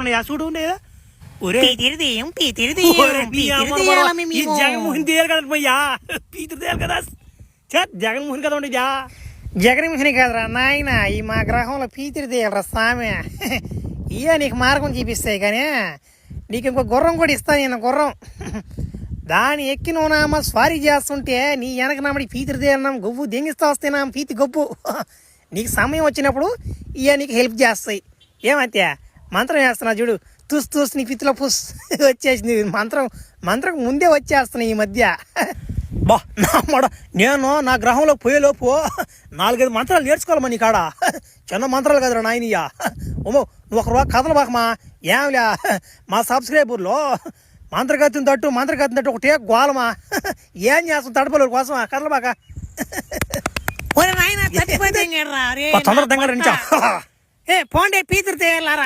చేస్తున్నాయా చూడు లేదా జగన్మోహన్ దేయాలి కదా పోయ్యా పీతురు దేయాలి కదా జగన్మోహన్ కదా ఉండేదా జగన్మోహన్ కాదురా నాయన ఈ మా గ్రహంలో పీతిరి తీయాలరా సామె ఇయ్య నీకు మార్గం చూపిస్తాయి కానీ నీకు ఇంకో గుర్రం కూడా ఇస్తాను నేను గుర్రం దాని ఎక్కి నువ్వు నామ స్వారీ చేస్తుంటే నీ వెనక నామడి పీతిరి తీయాలన్నాం గొవ్వు దెంగిస్తా వస్తే నా పీతి గొప్పు నీకు సమయం వచ్చినప్పుడు ఇయ్య నీకు హెల్ప్ చేస్తాయి ఏమంతే మంత్రం చేస్తున్నా చూడు తుస్ తుస్ నీ పిత్తులో పుస్ వచ్చేసింది మంత్రం ముందే వచ్చేస్తున్నాయి ఈ మధ్య బా నేను నా గ్రహంలో పోయేలోపు 4-5 మంత్రాలు నేర్చుకోవాలమ్మా నీ కాడ చిన్న మంత్రాలు కదరా నాయనయ్యా ఓమో నువ్వు ఒక రోజు కథలు బాకమా ఏమిలే మా సబ్స్క్రైబర్లో మంత్రగతిని తట్టు ఒకటే గోలమా ఏం చేస్తాం తడపల కోసం కథలు బాక పోండే పీతిరి తీయాలరా